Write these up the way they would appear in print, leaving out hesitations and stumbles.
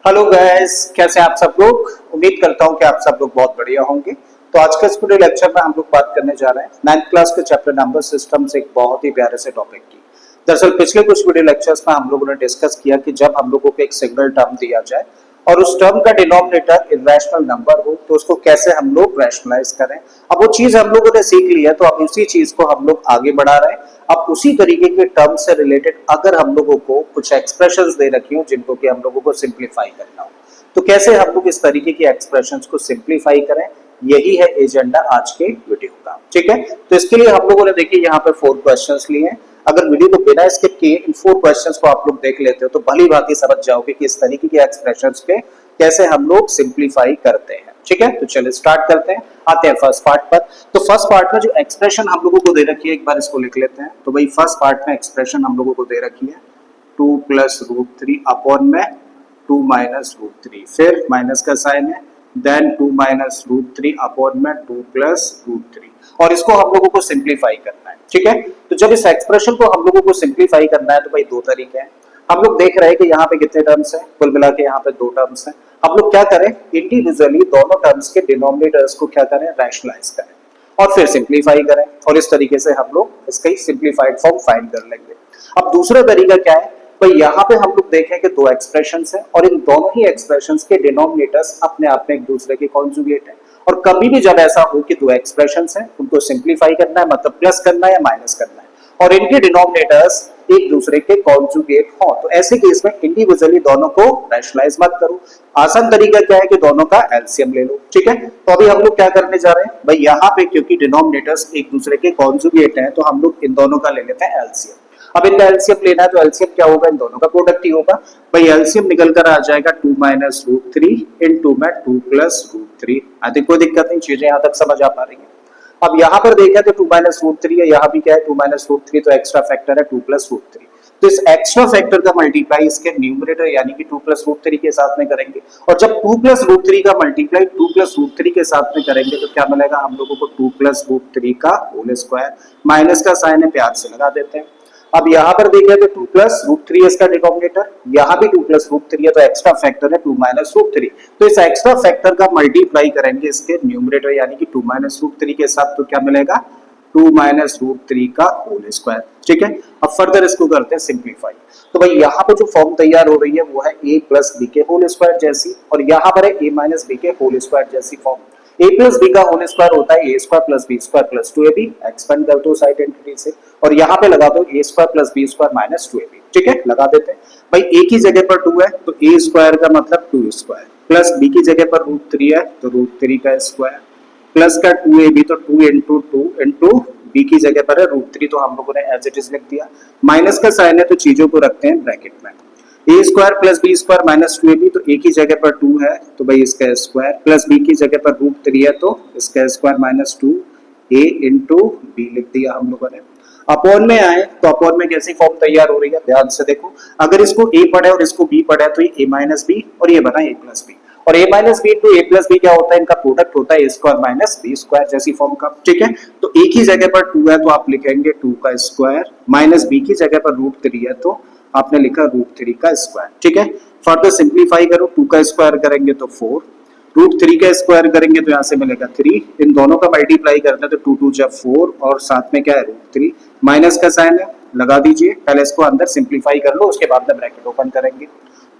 Hello guys, कैसे हैं आप सब लोग। उम्मीद करता हूं कि आप सब लोग बहुत बढ़िया होंगे। तो आज के इस पूरे लेक्चर में हम लोग बात करने जा रहे हैं 9th क्लास के चैप्टर नंबर सिस्टम से एक बहुत ही प्यारे से टॉपिक की। दरअसल पिछले कुछ वीडियो लेक्चर्स में हम लोगों ने डिस्कस किया कि जब हम लोगों को एक सिंगल टर्म दिया जाए और उस टर्म का डिनोमिनेटर इरेशनल नंबर हो तो उसको कैसे हम लोग रैशनलाइज करें। अब वो चीज हम लोगों ने सीख ली है तो अब उसी चीज को हम लोग आगे बढ़ा रहे हैं। अब उसी तरीके के टर्म से रिलेटेड अगर हम लोगों को कुछ एक्सप्रेशंस दे रखी हो जिनको कि हम लोगों को सिंप्लीफाई करना हो तो कैसे हम लोग इस तरीके की एक्सप्रेशंस को सिंप्लीफाई करें, यही है एजेंडा आज के वीडियो का। ठीक है, तो इसके लिए हम लोगों ने देखिए यहाँ पे 4 क्वेश्चंस लिए हैं। अगर वीडियो को बिना स्किप किए इन 4 क्वेश्चंस को आप लोग देख लेते हो तो भली भांति समझ जाओगे कि इस तरीके के एक्सप्रेशंस पे कैसे हम लोग सिंप्लीफाई करते हैं। ठीक है, तो चलिए स्टार्ट करते हैं। आते हैं फर्स्ट पार्ट पर। तो फर्स्ट पार्ट में जो एक्सप्रेशन हम लोगों को दे रखी है एक बार इसको लिख लेते हैं। तो भाई फर्स्ट पार्ट में एक्सप्रेशन हम लोगों को दे रखी है 2 + √3 अपॉन में 2 - √3, फिर माइनस का साइन है, देन 2 - √3 अपॉन में 2 + √3, और इसको हम लोगों को सिंप्लीफाई करना है। ठीक है, तो जब इस एक्सप्रेशन को हम लोगों को सिंप्लीफाई करना है तो भाई दो तरीके हैं। हम लोग देख रहे हैं कि यहाँ पे कितने टर्म्स हैं, कुल मिला के यहाँ पे 2 टर्म्स हैं। हम लोग क्या करें, इंडिविजुअली दोनों टर्म्स के डिनोमिनेटर्स को क्या करें, रैशनलाइज करें और फिर सिंप्लीफाई करें, और इस तरीके से हम लोग इसका सिंप्लीफाइड फॉर्म फाइंड कर लेंगे। अब दूसरा तरीका क्या है, तो यहाँ पे हम लोग देखें कि 2 एक्सप्रेशंस हैं और इन दोनों ही एक्सप्रेशंस के डिनोमिनेटर्स अपने आप में एक दूसरे के कॉन्जुगेट हैं। और कभी भी जब ऐसा हो कि 2 एक्सप्रेशंस हैं उनको सिंप्लीफाई करना है, मतलब प्लस करना है या माइनस करना है, और इनके डिनोमिनेटर्स एक दूसरे के कॉन्जुगेट हो, तो ऐसे केस में इंडिविजुअली दोनों को रैशनलाइज मत करो। आसान तरीका क्या है कि दोनों का एलसीएम ले लो। ठीक है, तो अभी हम लोग क्या करने जा रहे हैं भाई, यहाँ पे क्योंकि डिनोमिनेटर्स एक दूसरे के कॉन्जुगेट हैं तो हम लोग इन दोनों का ले लेते हैं एलसीएम। अब इनका एलसीएम लेना है तो एलसीएम क्या होगा, इन दोनों का प्रोडक्ट ही होगा। भाई एलसीएम निकल कर आ जाएगा 2 - √3 इनटू में 2 + √3। आई थिंक कोई दिक्कत नहीं, चीजें यहाँ तक समझ आ पा रही है। अब यहाँ पर देखें तो 2 - √3 है, यहाँ भी क्या है 2 - √3, तो एक्स्ट्रा फैक्टर है 2 + √3। तो इस एक्स्ट्रा फैक्टर का मल्टीप्लाई इसके न्यूमरेटर यानी कि 2 + √3 के साथ में करेंगे, और जब 2 + √3 का मल्टीप्लाई 2 + √3 के साथ में करेंगे तो क्या मिलेगा हम लोगों को, 2 + √3 का होल स्क्वायर। माइनस का साइन है, प्यार से लगा देते हैं। अब यहाँ पर देखें तो 2 + √3 है इसका डिनोमिनेटर, यहाँ भी 2 + √3 है, तो एक्स्ट्रा फैक्टर है 2 - √3। तो इस एक्स्ट्रा फैक्टर का मल्टीप्लाई करेंगे इसके न्यूमरेटर यानी कि 2 - √3 के साथ, तो क्या मिलेगा 2 - √3 का होल स्क्वायर। ठीक है, अब फर्दर इसको करते हैं सिंप्लीफाई। तो भाई यहाँ पे जो फॉर्म तैयार हो रही है वो है a + b के होल स्क्वायर जैसी, और यहाँ पर है a - b के होल स्क्वायर जैसी फॉर्म। a + b का होल स्क्वायर होता है a² + b² + 2ab, एक्सपेंड कर दो उस आइडेंटिटी से, और यहाँ पे लगा दो a² + b² - 2ab। ठीक है, लगा देते हैं। भाई a की जगह पर 2 है तो a² का मतलब 2² प्लस b की जगह पर √3 है तो √3 का स्क्वायर, प्लस का 2ab तो 2 × 2 × b की जगह पर है √3, तो हम लोगों ने एज इट इज लिख दिया। माइनस का साइन है तो चीजों को रखते हैं ब्रैकेट में। a² + b² - 2ab, तो a की जगह पर 2 है तो भाई इसका स्क्वायर, प्लस b की जगह पर √3 है तो इसका स्क्वायर माइनस 2 a × b लिख दिया हम लोगों ने। अपॉन में आए तो अपॉन में कैसी फॉर्म तैयार हो रही है, ध्यान से देखो। अगर इसको a पढ़े और इसको b पढ़े तो ये a - b और ये बना a + b, और a - b to a + b क्या होता है, इनका प्रोडक्ट होता है a² - b² जैसी फॉर्म का। ठीक है, तो a की जगह पर 2 है तो आप लिखेंगे 2 का स्क्वायर, माइनस b की जगह पर √3 है तो आपने लिखा √3 का स्क्वायर। ठीक है, फर्दर सिंप्लीफाई करो, 2 का स्क्वायर करेंगे तो 4, √3 का स्क्वायर करेंगे तो यहाँ से मिलेगा 3, इन दोनों का मल्टीप्लाई करते हैं तो 2 × 2 = 4, और साथ में क्या है √3, माइनस का साइन है लगा दीजिए। पहले इसको अंदर सिंप्लीफाई कर लो, उसके बाद में ब्रैकेट ओपन करेंगे।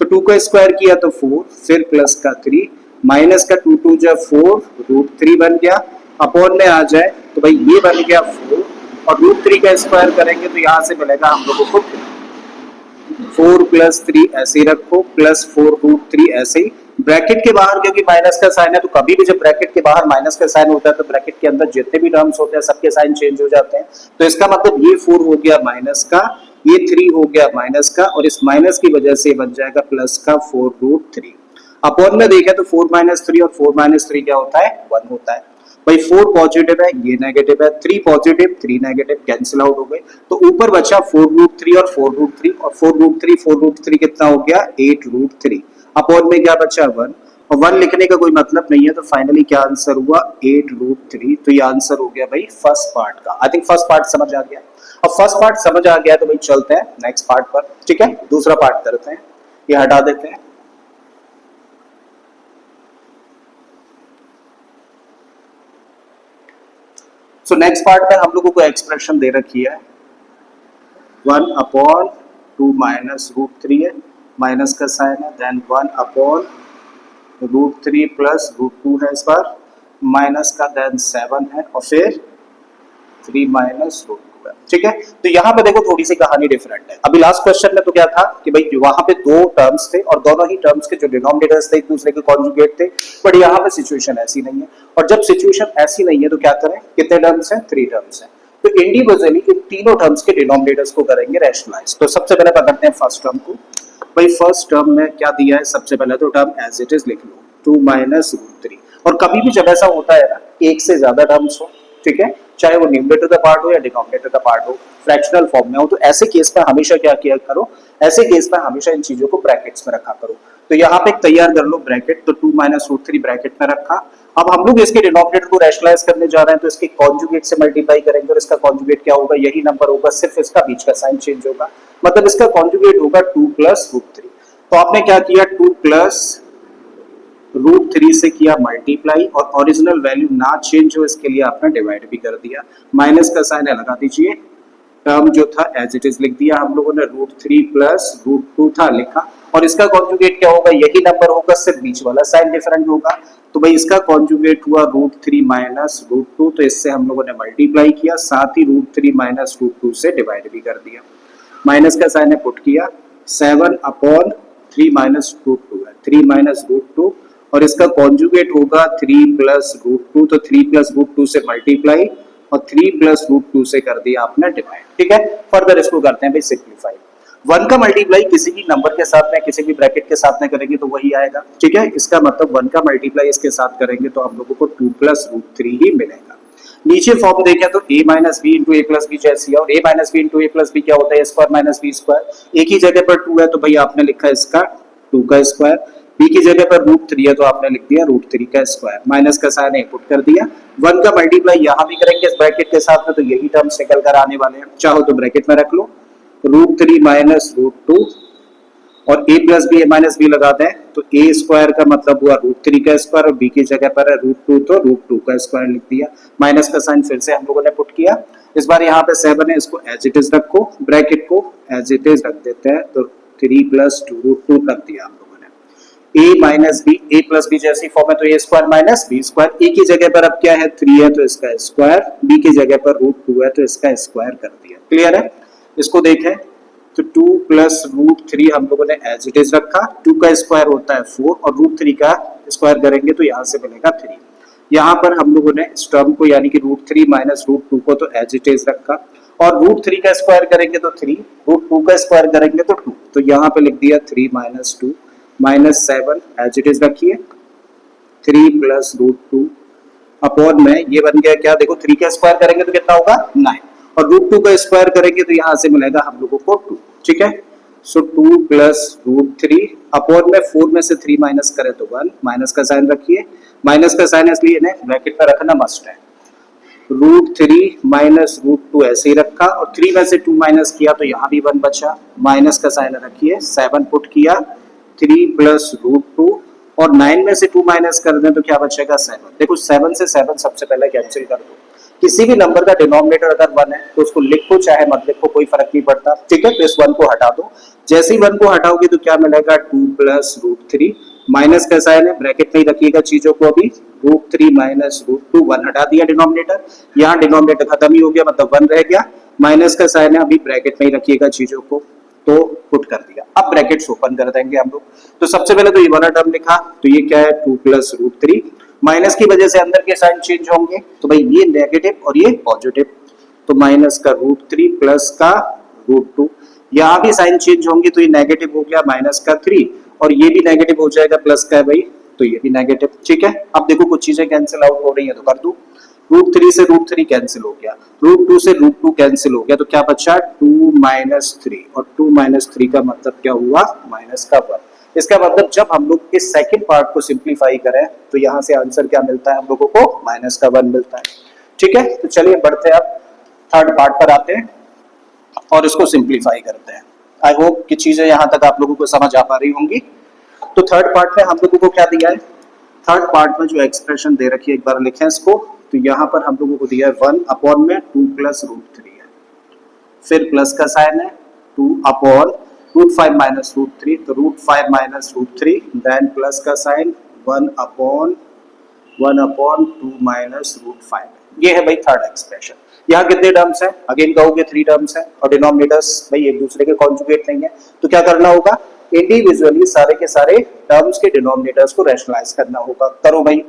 तो 2 का स्क्वायर किया तो 4, फिर प्लस का 3, माइनस का 2 × 2 = 4, √3 बन गया। अपॉन में आ जाए तो भाई ये बन गया 4, और √3 का स्क्वायर करेंगे तो यहाँ से मिलेगा हम लोगों को 4 + 3 ऐसे ही रखो, प्लस 4 √3 ऐसे ही। ब्रैकेट के बाहर क्योंकि माइनस का साइन है तो कभी भी जब ब्रैकेट के बाहर माइनस का साइन होता है तो ब्रैकेट के अंदर जितने भी टर्म्स होते हैं सबके साइन चेंज हो जाते हैं। तो इसका मतलब ये 4 हो गया माइनस का, ये 3 हो गया माइनस का, और इस माइनस की वजह से बन जाएगा प्लस का 4 √3। अपॉन में देखें तो 4 - 3 और 4 - 3 क्या होता है, 1 होता है। भाई 4 पॉजिटिव है, ये नेगेटिव है, 3 पॉजिटिव 3 नेगेटिव, कैंसिल आउट हो गए। तो ऊपर बचा 4 √3 और 4 √3, और 4 √3 कितना हो गया 8 √3। अपॉन में क्या बचा 1, और 1 लिखने का कोई मतलब नहीं है, तो फाइनली क्या आंसर हुआ 8 √3। तो ये आंसर हो गया भाई फर्स्ट पार्ट का। आई थिंक फर्स्ट पार्ट समझ आ गया। अब फर्स्ट पार्ट समझ आ गया तो भाई चलते हैं नेक्स्ट पार्ट पर। ठीक है, दूसरा पार्ट करते हैं, ये हटा देते हैं। सो नेक्स्ट पार्ट में हम लोगों को एक्सप्रेशन दे रखी है 1/2 माइनस √3 है, माइनस का साइन है, देन 1/√3 प्लस √2 है, इस बार माइनस का, देन 7 है और फिर 3 माइनस √2 है। ठीक है, तो यहाँ पे देखो थोड़ी सी कहानी डिफरेंट है। अभी लास्ट क्वेश्चन में तो क्या था कि भाई वहां पे दो टर्म्स थे और दोनों ही टर्म्स के जो डिनोमिनेटर्स थे एक दूसरे के कॉन्जुगेट थे, बट यहाँ पे सिचुएशन ऐसी नहीं है। और जब सिचुएशन ऐसी नहीं है तो क्या करें, कितने टर्म्स हैं, 3 टर्म्स हैं, तो इंडिविजुअली इन तीनों टर्म्स के डिनोमिनेटर्स को करेंगे रैशनलाइज। तो सबसे पहले पकड़ते हैं फर्स्ट टर्म को। भाई फर्स्ट टर्म में क्या दिया है, सबसे पहले तो टर्म एज इट इज लिख लो 2 माइनस √3। और कभी भी जब ऐसा होता है ना, एक से ज्यादा टर्म्स हो, ठीक है, चाहे वो न्यूमरेटर का पार्ट हो या डिनोमिनेटर का पार्ट हो, फ्रैक्शनल फॉर्म में हो, तो ऐसे केस में हमेशा क्या किया करो, ऐसे केस में हमेशा इन चीजों को ब्रैकेट्स में रखा करो। तो यहाँ पे तैयार कर लो ब्रैकेट, तो 2 माइनस √3 ब्रैकेट में रखा। अब हम लोग इसके डिनोमिनेटर को रैशनलाइज करने जा रहे हैं, तो इसके कॉन्जुगेट से मल्टीप्लाई करेंगे और इसका कॉन्जुगेट क्या होगा, यही नंबर होगा, सिर्फ इसका बीच का साइन चेंज होगा, मतलब इसका कॉन्जुगेट होगा 2 प्लस √3। तो आपने क्या किया, 2 प्लस √3 से किया मल्टीप्लाई और ओरिजिनल वैल्यू ना चेंज हो इसके लिए आपने डिवाइड भी कर दिया, माइनस का साइन लगा दीजिए, टर्म जो था एज इट इज लिख दिया हम लोगों ने, √3 प्लस √2 था लिखा, और इसका कॉन्जुगेट क्या होगा, यही नंबर होगा, सिर्फ बीच वाला साइन डिफरेंट होगा। तो भाई इसका कॉन्जुगेट हुआ √3 माइनस √2, तो इससे हम लोगों ने मल्टीप्लाई किया, साथ ही √3 माइनस √2 से डिवाइड भी कर दिया, माइनस का साइन पुट किया, 7/3 माइनस √2 है, 3 माइनस √2, और इसका कॉन्जुगेट होगा 3 प्लस √2, तो 3 प्लस √2 से मल्टीप्लाई और 3 प्लस √2 से कर दिया आपने डिवाइड। ठीक है, फर्दर इसको करते हैं भाई सिंप्लीफाई। 1 का मल्टीप्लाई किसी भी नंबर के साथ में, किसी भी ब्रैकेट के साथ में करेंगे तो वही आएगा। ठीक है, इसका मतलब 1 का मल्टीप्लाई इसके साथ करेंगे तो हम लोगों को 2 प्लस √3 ही मिलेगा। नीचे फॉर्म देखें तो a minus B into A plus B जैसी है, और a minus B into A plus B क्या होता है, स्क्वायर माइनस बी स्क्वायर। एक ही जगह पर 2 है तो भाई आपने लिखा इसका 2 का स्क्वायर, b की जगह पर √3 है तो आपने लिख दिया √3 का स्क्वायर, माइनस का साइन पुट कर दिया। 1 का मल्टीप्लाई यहाँ भी करेंगे इस ब्रैकेट के साथ में, तो यही टर्म्स निकल कर आने वाले हैं, चाहो तो ब्रैकेट में रख लो, √3 माइनस √2 और a plus B, a minus B लगा दें तो a स्क्वायर का मतलब हुआ √3 का स्क्वायर, और b की जगह पर है √2 तो √2 का स्क्वायर लिख दिया, माइनस का साइन फिर से हम लोगों ने पुट किया। इस बार यहाँ पे 7 है, इसको एज इट इज रखो, ब्रैकेट को एज इट इज रख देते हैं, तो 3 प्लस 2 √2 रख दिया हम लोगों ने। a minus B, a plus B जैसी फॉर्म है तो a square minus B square, a की जगह पर अब क्या है 3 है तो इसका स्क्वायर, b की जगह पर √2 है तो इसका स्क्वायर कर दिया। क्लियर है, इसको देखें तो 2 प्लस √3 हम लोगों ने एज इट इज रखा, 2 का स्क्वायर होता है 4 और √3 का स्क्वायर करेंगे तो यहाँ से मिलेगा 3। यहाँ पर हम लोगों ने इस टर्म को यानी कि √3 माइनस √2 को तो एज इट इज रखा, और √3 का स्क्वायर करेंगे तो 3, √2 का स्क्वायर करेंगे तो 2, तो यहाँ पे लिख दिया 3 minus 2 minus 7 as it is रखिए, 3 प्लस √2 अपॉन में ये बन गया क्या, देखो 3 का स्क्वायर करेंगे तो कितना होगा 9, और √2 का स्क्वायर करेंगे तो यहाँ से मिलेगा हम लोगों को 2। ठीक है, सो 2 प्लस √3 अपॉन में 4 में से 3 माइनस करें तो 1, माइनस का साइन रखिए, माइनस का साइन इसलिए इन्हें ब्रैकेट में रखना मस्ट है, √3 माइनस √2 ऐसे ही रखा, और 3 में से 2 माइनस किया तो यहाँ भी 1 बचा, माइनस का साइन रखिए, 7 पुट किया, 3 प्लस √2 और 9 में से 2 माइनस कर दें तो क्या बचेगा 7। देखो 7 से 7 सबसे पहले कैंसिल कर दो, किसी भी नंबर का डिनोमिनेटर अगर 1 है तो उसको लिखो चाहे मत लिखो कोई फर्क नहीं पड़ता। ठीक है, तो इस 1 को हटा दो, जैसे ही 1 को हटाओगे तो क्या मिलेगा 2 प्लस √3, माइनस का साइन है ब्रैकेट में ही रखिएगा चीजों को, अभी √3 माइनस √2, 1 हटा दिया डिनोमिनेटर, यहाँ डिनोमिनेटर खत्म ही हो गया मतलब 1 रह गया, माइनस का साइन है अभी ब्रैकेट में ही रखिएगा चीजों को, तो पुट कर दिया। अब ब्रैकेट्स ओपन कर देंगे हम लोग, तो सबसे पहले तो ये वाला टर्म लिखा, तो ये क्या है 2 प्लस √3, माइनस की वजह से अंदर के साइन चेंज होंगे, तो भाई ये नेगेटिव और ये पॉजिटिव, तो माइनस का √3 प्लस का √2, यहाँ भी साइन चेंज होंगे तो ये नेगेटिव हो गया माइनस का 3, और ये भी नेगेटिव हो जाएगा प्लस का है भाई, तो ये भी नेगेटिव। ठीक है, अब देखो कुछ चीजें कैंसिल आउट हो रही है तो कर दो, √3 से √3 कैंसिल हो गया, √2 से √2 कैंसिल हो गया, तो क्या बचा 2 माइनस 3, और 2 माइनस 3 का मतलब क्या हुआ माइनस का 1। इसका मतलब जब हम लोग इस सेकंड पार्ट को सिंप्लीफाई करें तो यहाँ से आंसर क्या मिलता है हम लोगों को माइनस का 1 मिलता है। ठीक है, तो चलिए बढ़ते हैं, अब थर्ड पार्ट पर आते हैं और इसको सिंप्लीफाई करते हैं। आई होप कि चीजें यहाँ तक आप लोगों को समझ आ पा रही होंगी। तो थर्ड पार्ट में हम लोगों को क्या दिया है, थर्ड पार्ट में जो एक्सप्रेशन दे रखी है एक बार लिखें इसको, तो यहाँ पर हम लोगों को दिया है 1 अपॉन में 2 प्लस रूट 3 है, फिर प्लस का साइन है 2 अपॉन रूट 5 माइनस रूट 3, तो root 5 minus root 3, then plus का साइन 1 अपॉन 2 माइनस रूट 5। ये है भाई थर्ड एक्सप्रेशन। यहाँ कितने टर्म्स हैं? अगेन कहोगे 3 टर्म्स हैं और डिनोमिनेटर्स भाई एक दूसरे के कॉन्जुगेट नहीं है, तो क्या करना होगा? इंडिविजुअली सारे के सारे टर्म्स के डिनोमिनेटर्स को रैशनलाइज करना होगा। करो भाई।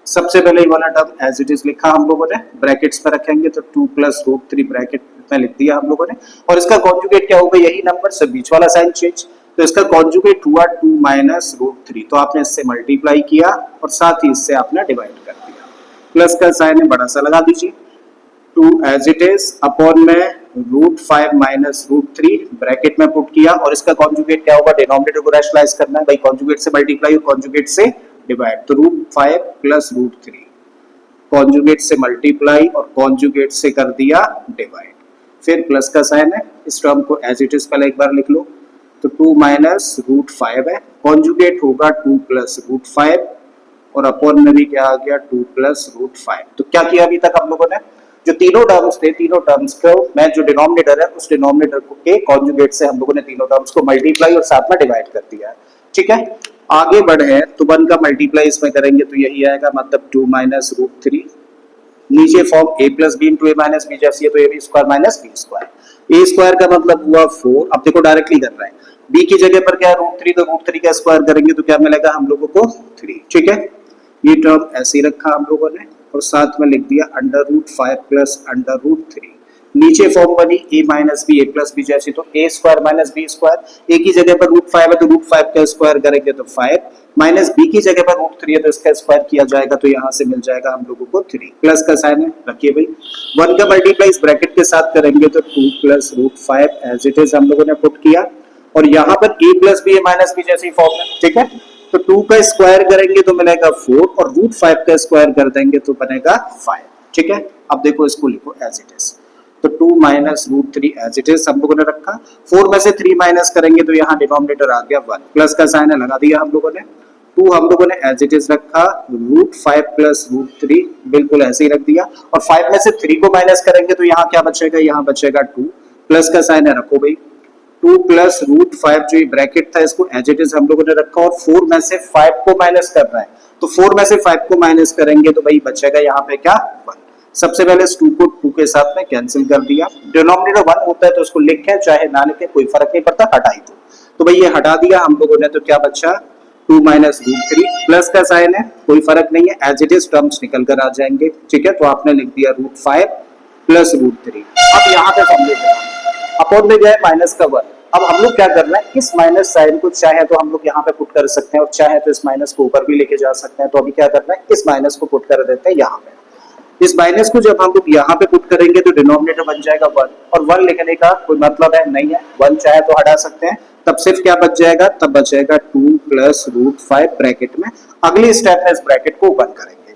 सबसे पहले ये वाला टर्म एज इट इज लिखा हम लोगों ने, ब्रैकेट्स में रखेंगे तो 2 प्लस रूट 3 ब्रैकेट में लिख दिया हम लोगों ने, और इसका कॉन्जुगेट क्या होगा? यही नंबर से बीच वाला साइन चेंज, तो इसका कॉन्जुगेट हुआ 2 माइनस रूट 3, तो आपने इससे मल्टीप्लाई किया और साथ ही इससे आपने डिवाइड कर दिया। प्लस का साइन है बड़ा सा लगा दीजिए, 2 एज इट इज अपॉन में रूट 5 माइनस रूट 3 ब्रैकेट में पुट किया, और इसका कॉन्जुगेट क्या होगा? डिनोमिनेटर को रैशनलाइज करना है भाई, कॉन्जुगेट से मल्टीप्लाई और कॉन्जुगेट से डिवाइड, तो रूट 5 प्लस रूट 3 कॉन्जुगेट से मल्टीप्लाई और कॉन्जुगेट से कर दिया डिवाइड, फिर प्लस का साइन है, इस टर्म को एज इट इज पहले एक बार लिख लो, तो 2 माइनस रूट 5 है, कॉन्जुगेट होगा 2 प्लस रूट 5 और अपॉन में भी क्या आ गया 2 प्लस रूट 5। तो क्या किया अभी तक हम लोगों ने? जो तीनों टर्म्स थे, तीनों टर्म्स को मैं जो डिनोमिनेटर है उस डिनोमिनेटर के कॉन्जुगेट से हम लोगों ने तीनों टर्म्स को मल्टीप्लाई और साथ में डिवाइड कर दिया है। ठीक है, आगे बढ़े तो 1 का मल्टीप्लाई इसमें करेंगे तो यही आएगा, मतलब 2 माइनस रूट 3, नीचे form a plus B into A minus B जैसी है तो A B square minus B square, A square का मतलब हुआ 4, अब देखो डायरेक्टली कर रहे हैं, b की जगह पर क्या है रूट 3, तो रूट 3 का स्क्वायर करेंगे तो क्या मिलेगा हम लोगों को 3। ठीक है, ये टर्म ऐसे ही रखा हम लोगों ने और साथ में लिख दिया under root 5 plus under root 3, नीचे फॉर्म बनी a minus B A plus B जैसी, तो a square minus B square, a की जगह पर रूट 5 है तो रूट 5 का स्क्वायर करेंगे तो 5, माइनस b की जगह पर रूट 3 है तो इसका स्क्वायर किया जाएगा तो यहाँ से मिल जाएगा हम लोगों को 3, प्लस का साइन है रखिए भाई, 1 का मल्टीप्लाई इस ब्रैकेट के साथ करेंगे तो 2 plus root 5 as it is हम लोगों ने पुट किया, और यहाँ पर a plus B A minus B जैसी फॉर्म है। ठीक है, तो 2 का स्क्वायर करेंगे तो मिलेगा 4 और रूट 5 का स्क्वायर कर देंगे तो बनेगा 5। ठीक है, अब देखो इसको लिखो एज इट इज, तो 2 minus root 3 as it is हम लोगों ने रखा, 4 में से 3 माइनस करेंगे तो यहाँ डिनोमिनेटर आ गया 1, प्लस का साइन है लगा दिया हम लोगों ने, 2 हम लोगों ने एज इट इज रखा, रूट 5 प्लस रूट 3 बिल्कुल ऐसे ही रख दिया, और 5 में से 3 को माइनस करेंगे तो यहाँ क्या बचेगा? यहाँ बचेगा 2, प्लस का साइन है रखो भाई, 2 प्लस रूट 5 जो ब्रैकेट था इसको एज इट इज हम लोगों ने रखा, और 4 में से 5 को माइनस कर रहा है तो 4 में से 5 को माइनस करेंगे तो भाई बचेगा यहाँ पे क्या 1। सबसे पहले इस 2 को 2 के साथ में कैंसिल कर दिया, डिनोमिनेटर 1 होता है तो उसको लिखें चाहे ना लिखें कोई फर्क नहीं पड़ता, हटा ही दो, तो भाई ये हटा दिया हम लोगों ने, तो क्या बचा 2 माइनस रूट 3, प्लस का साइन है कोई फर्क नहीं है, एज इट इज टर्म्स निकल कर आ जाएंगे। ठीक है, तो आपने लिख दिया रूट 5 प्लस रूट 3, अब यहाँ पे समझे अपॉन में गया माइनस का 1, अब हम लोग क्या करना है, इस माइनस साइन को चाहे तो हम लोग यहाँ पे पुट कर सकते हैं और चाहे तो इस माइनस को ऊपर भी लेके जा सकते हैं, तो अभी क्या करना है, इस माइनस को पुट कर देते हैं यहाँ पे, इस माइनस को जब हम लोग यहाँ पे पुट करेंगे तो डिनोमिनेटर बन जाएगा 1, और 1 लिखने का कोई मतलब है नहीं है, 1 चाहे तो हटा सकते हैं, तब सिर्फ क्या बच जाएगा, तब बचेगा 2 प्लस रूट 5 ब्रैकेट में, अगली स्टेप में इस ब्रैकेट को ओपन करेंगे।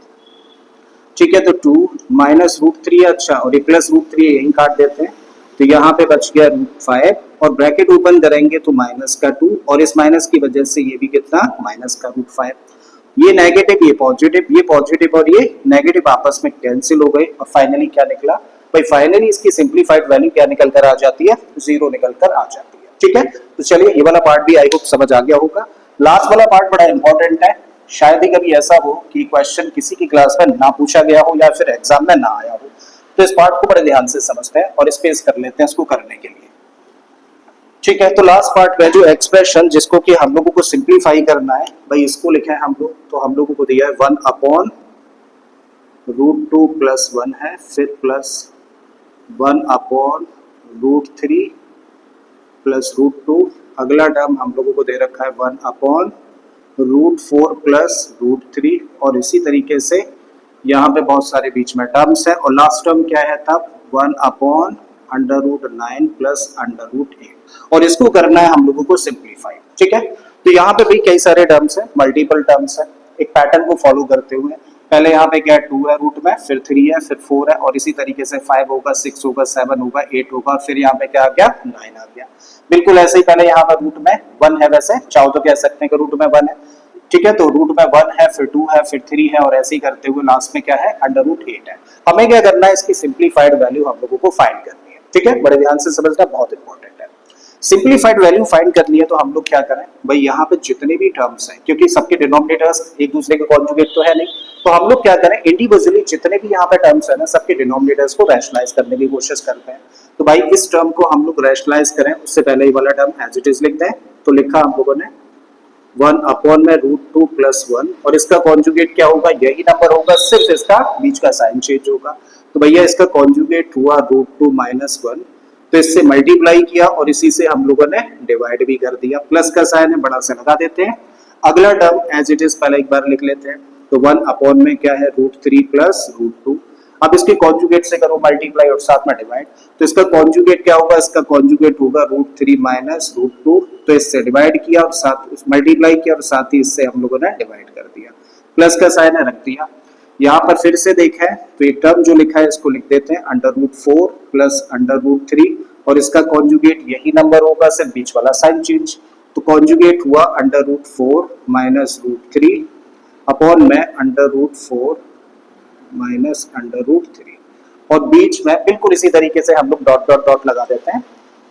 ठीक है, तो 2 माइनस रूट 3, अच्छा और ये प्लस रूट 3 यही काट देते हैं, तो यहाँ पे बच गया रूट 5 और ब्रैकेट ओपन करेंगे तो माइनस का 2, और इस माइनस की वजह से ये भी कितना माइनस का रूट 5, ये नेगेटिव ये पॉजिटिव और ये नेगेटिव आपस में कैंसिल हो गए, और फाइनली क्या निकला भाई, फाइनली इसकी सिंपलीफाइड वैल्यू क्या निकल कर आ जाती है, 0 निकल कर आ जाती है। ठीक है, तो चलिए ये वाला पार्ट भी आई होप समझ आ गया होगा। लास्ट वाला पार्ट बड़ा इंपॉर्टेंट है, शायद ही कभी ऐसा हो कि क्वेश्चन किसी की क्लास में ना पूछा गया हो या फिर एग्जाम में ना आया हो, तो इस पार्ट को बड़े ध्यान से समझते हैं और स्पेस कर लेते हैं इसको करने के लिए। ठीक है, तो लास्ट पार्ट में जो एक्सप्रेशन जिसको कि हम लोगों को सिंपलीफाई करना है भाई, इसको लिखे हम लोग, तो हम लोगों को दिया है 1 अपॉन रूट 2 प्लस 1 है, फिर plus 1 upon root 3 plus root 2, अगला टर्म हम लोगों को दे रखा है 1 अपॉन रूट 4 प्लस रूट 3, और इसी तरीके से यहाँ पे बहुत सारे बीच में टर्म्स है, और लास्ट टर्म क्या है तब 1 upon under root 9 plus under root 8, और इसको करना है हम लोगों को सिंप्लीफाई। ठीक है, तो यहाँ पे भी कई सारे टर्म्स है, मल्टीपल टर्म्स है, एक पैटर्न को फॉलो करते हुए पहले यहाँ पे क्या है 2 है रूट में, फिर 3 है, फिर 4 है, और इसी तरीके से 5 होगा, 6 होगा, 7 होगा, 8 होगा, फिर यहाँ पे क्या आ गया 9 आ गया। बिल्कुल ऐसे ही पहले यहाँ पर रूट में 1 है, वैसे चाहो तो कह सकते हैं कि रूट में 1 है। ठीक है, तो रूट में 1 है, फिर 2 है, फिर 3 है, और ऐसे ही करते हुए लास्ट में क्या है, √8 है। हमें क्या करना है, इसकी सिंप्लीफाइड वैल्यू हम लोगों को फाइंड करनी है। ठीक है, बड़े ध्यान से समझना, बहुत इंपॉर्टेंट है। सिंप्लीफाइड वैल्यू फाइंड करनी है तो हम लोग क्या करें भाई, यहाँ पे जितने भी टर्म्स हैं, क्योंकि सबके डिनोमिनेटर्स एक दूसरे के कॉन्जुगेट तो है नहीं, तो हम लोग क्या करें, इंडिविजुअली जितने भी यहाँ पे टर्म्स है ना, सबके डिनोमिनेटर्स को रैशनलाइज करने की कोशिश करते हैं। तो भाई इस टर्म को हम लोग रैशनलाइज करें उससे पहले ये वाला टर्म एज इट इज लिखते हैं। तो लिखा हम लोगों ने 1/√2 + 1, और इसका कॉन्जुगेट क्या होगा, यही नंबर होगा, सिर्फ इसका बीच का साइन चेंज होगा। तो भैया इसका कॉन्जुगेट हुआ √2 - 1, तो इससे मल्टीप्लाई किया और इसी से हम लोगों ने डिवाइड भी कर दिया। प्लस का साइन है, बड़ा से लगा देते हैं। अगला टर्म एज इट इज पहले एक बार लिख लेते हैं। तो 1 में क्या है, √3 + √2। अब इसके कॉन्जुगेट से करो मल्टीप्लाई और साथ में डिवाइड, तो इसका कॉन्जुगेट क्या होगा, इसका कॉन्जुगेट होगा √3 - √2। तो इससे डिवाइड किया और साथ मल्टीप्लाई किया और साथ ही इससे हम लोगों ने डिवाइड कर दिया। प्लस का साइन है, रख दिया। यहाँ पर फिर से देखें तो एक टर्म जो लिखा है इसको लिख देते हैं √4 + √3, और इसका कॉन्जुगेट यही नंबर होगा, सिर्फ बीच वाला साइन चेंज। तो कॉन्जुगेट हुआ √4 - √3 अपॉन में √4 - √3, और बीच में बिल्कुल इसी तरीके से हम लोग डॉट डॉट डॉट लगा देते हैं।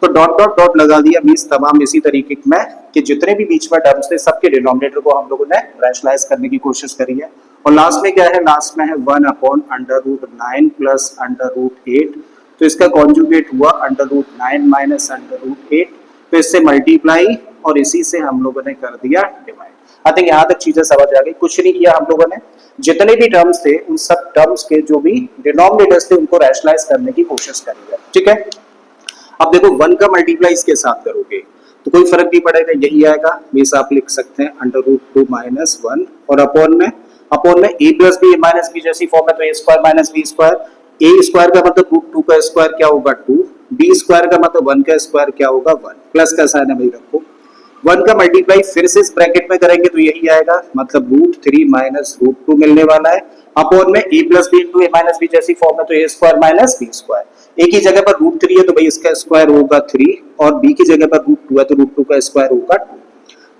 तो डॉट डॉट डॉट लगा दिया, मींस तमाम इसी तरीके में कि जितने भी बीच में टर्म्स थे सबके डिनोमिनेटर को हम लोगों ने रैशनलाइज करने की कोशिश करी है। और लास्ट में क्या है, लास्ट में है 1/√9 + √8। तो इसका कॉन्जुगेट हुआ √9 - √8। तो इससे मल्टीप्लाई और इसी से हम लोगों ने कर दिया डिवाइड। आई थिंक यहाँ तक चीजें समझ आ गई। कुछ नहीं किया हम लोगों ने, जितने भी टर्म्स थे उन सब टर्म्स के जो भी डिनोमिनेटर्स थे उनको रैशनलाइज करने की कोशिश करी है। ठीक है, अब देखो 1 का मल्टीप्लाई इसके साथ करोगे तो कोई फर्क नहीं पड़ेगा, यही आएगा। मींस आप लिख सकते हैं √2 - 1, और अपॉन में a + b - b जैसी फॉर्म है, तो a² - b²। a² का मतलब √2 का स्क्वायर क्या होगा 2, b² का मतलब 1 का स्क्वायर क्या होगा 1। प्लस का साइन है भाई रखो। 1 का मल्टीप्लाई फिर से इस ब्रैकेट में करेंगे तो यही आएगा, मतलब √3 - √2 मिलने वाला है। अपॉन में a + b × a - b जैसी फॉर्म है, तो a² - b²। एक ही जगह पर √3 है तो भाई इसका स्क्वायर होगा 3, और b की जगह पर √2 है तो √2 का स्क्वायर होगा 2।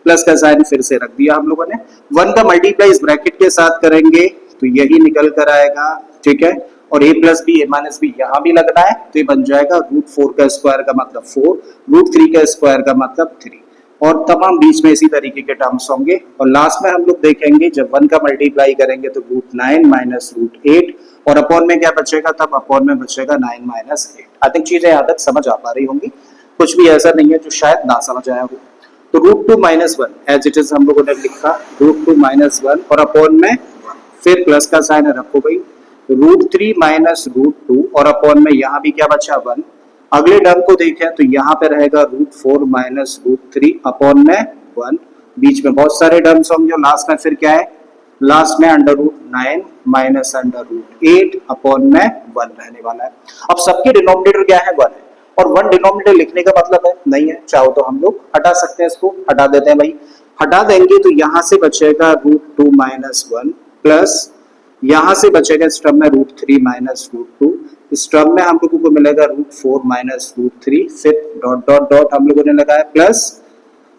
प्लस का साइन फिर से रख दिया हम लोगों ने। 1 का मल्टीप्लाई इस ब्रैकेट के साथ करेंगे तो यही निकल कर आएगा। ठीक है, और a + b a - b यहाँ भी लगना है, तो ये बन जाएगा √4 का स्क्वायर का मतलब 4, √3 का स्क्वायर का मतलब 3, और तमाम बीच में इसी तरीके के टर्म्स होंगे। और लास्ट में हम लोग देखेंगे जब 1 का मल्टीप्लाई करेंगे तो √9 - √8, और अपॉन में क्या बचेगा, तब अपॉन में बचेगा 9 - 8। आई थिंक चीजें यहाँ तक समझ आ पा रही होंगी, कुछ भी ऐसा नहीं है जो शायद ना समझ आया हो। तो √2 - 1 एज इट इज हम लोगों ने लिखा, √2 - 1, और अपॉन में फिर प्लस का साइन रखो भाई, √3 - √2, और अपॉन में यहाँ भी क्या बचा 1। अगले टर्म को देखें तो यहाँ पे रहेगा √4 - √3 अपॉन में 1। बीच में बहुत सारे टर्म्स होंगे, और लास्ट में फिर क्या है, लास्ट में √9 - √8 अपॉन में 1 रहने वाला है। अब सबके डिनोमिनेटर क्या है 1 है, और 1 डिनोमिनेटर लिखने का मतलब है नहीं है, चाहो तो हम लोग हटा सकते हैं, इसको हटा देते हैं भाई। हटा देंगे तो यहाँ से बचेगा √2 - 1 प्लस यहाँ से बचेगा इस टर्म में √3 - √2। इस टर्म में हम लोगों को मिलेगा √4 - √3, फिर डॉट डॉट डॉट हम लोगों ने लगाया प्लस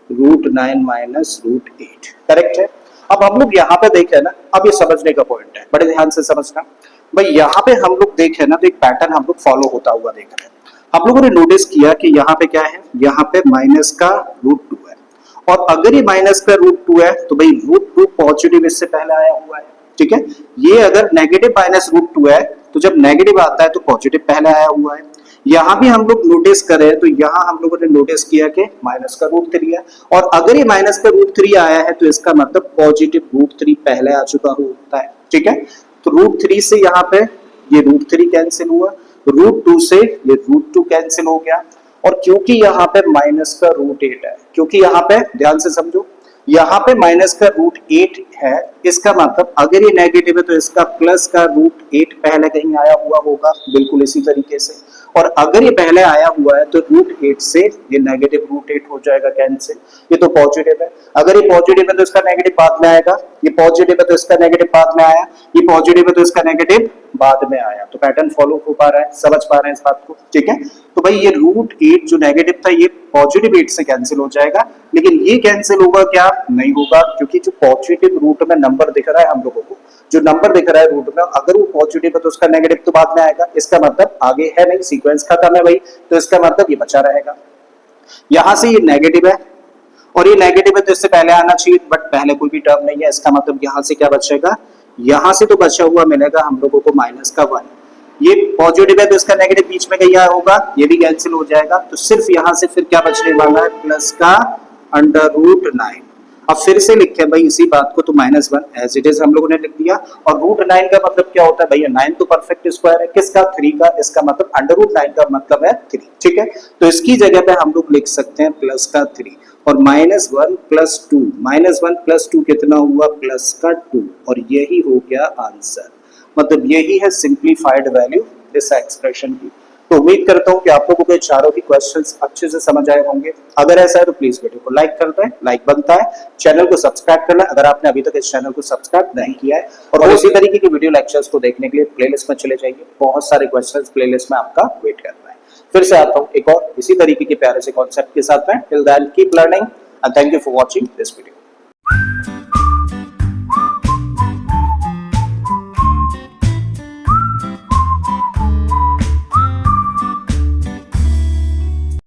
√9 - √8। करेक्ट है। अब हम लोग यहाँ पे देखें ना, अब ये समझने का पॉइंट है, बड़े ध्यान से समझना भाई। यहाँ पे हम लोग देखें ना तो एक पैटर्न हम लोग फॉलो होता हुआ देख रहे हैं। हम लोगों ने नोटिस किया कि यहाँ पे क्या है, यहाँ पे माइनस का √2 है, और अगर ये माइनस का √2 है तो भाई √2 पॉजिटिव इससे पहले आया हुआ है। ठीक है, ये अगर नेगेटिव -√2 है तो जब नेगेटिव आता है तो पॉजिटिव पहले आया हुआ है। यहाँ भी हम लोग नोटिस करें तो यहाँ हम लोगों ने नोटिस किया कि माइनस का √3 है, और अगर ये माइनस का √3 आया है तो इसका मतलब पॉजिटिव √3 पहले आ चुका होता है। ठीक है, तो √3 से यहाँ पे ये √3 कैंसिल हुआ, √2 से ये √2 कैंसिल हो गया, और क्योंकि यहाँ पे माइनस का √8 है, क्योंकि यहाँ पे ध्यान से समझो, यहाँ पे माइनस का √8 है, इसका मतलब अगर ये नेगेटिव है तो इसका प्लस का √8 पहले कहीं आया हुआ होगा, बिल्कुल इसी तरीके से। और अगर ये पहले आया हुआ है तो √8 से ये नेगेटिव √8 हो जाएगा कैंसिल। ये तो पॉजिटिव है, अगर ये पॉजिटिव है तो इसका नेगेटिव बाद में आएगा, ये पॉजिटिव है तो इसका नेगेटिव बाद में आया, ये पॉजिटिव है तो इसका नेगेटिव बाद में आया। तो पैटर्न फॉलो हो पा रहा है, समझ पा रहे हैं इस बात को, ठीक है। तो भाई ये √8 जो नेगेटिव था ये पॉजिटिव 8 से कैंसिल हो जाएगा, लेकिन ये कैंसिल होगा क्या, नहीं होगा, क्योंकि जो पॉजिटिव रूट में नंबर दिख रहा है हम लोगों को, जो नंबर दिख रहा है रूट में, अगर वो पॉजिटिव है तो उसका नेगेटिव तो बाद में आएगा, इसका मतलब आगे है नहीं, सीक्वेंस खत्म है भाई, तो इसका मतलब ये बचा रहेगा। यहां से ये नेगेटिव है और ये नेगेटिव है तो इससे पहले आना चाहिए, बट पहले कोई भी टर्म नहीं है, इसका मतलब यहां से क्या बचेगा, यहां से तो बचा हुआ मिलेगा हम लोगों को -1। ये पॉजिटिव है तो इसका नेगेटिव बीच में गया होगा, ये भी कैंसिल हो जाएगा, तो सिर्फ यहां से फिर क्या बचने वाला है, प्लस का √9। अब फिर से लिखे भाई इसी बात को, तो -1 एज इट इज हम लोगों ने लिख दिया। और √9 का मतलब क्या होता है भैया, 9 तो परफेक्ट स्क्वायर है, किसका, 3 का, इसका मतलब √9 का मतलब है 3, ठीक है। तो इसकी जगह पे हम लोग लिख सकते हैं प्लस का 3 और -1 + 2, -1 + 2 कितना हुआ, प्लस का 2, और यही हो गया आंसर। मतलब यही है सिंप्लीफाइड वैल्यू इस एक्सप्रेशन की। तो उम्मीद करता हूं कि आप लोगों को चारों ही क्वेश्चंस अच्छे से समझ आए होंगे। अगर ऐसा है तो प्लीज वीडियो को लाइक कर दें, लाइक बनता है, चैनल को सब्सक्राइब कर लें अगर आपने अभी तक इस चैनल को सब्सक्राइब नहीं किया है, और इसी तरीके की वीडियो लेक्चर्स को देखने के लिए प्लेलिस्ट में चले जाइए, बहुत सारे क्वेश्चंस प्लेलिस्ट में आपका वेट कर रहा है। फिर से आता हूं एक और इसी तरीके के प्यारे से कॉन्सेप्ट के साथ में। Till then keep learning and thank you for watching this video.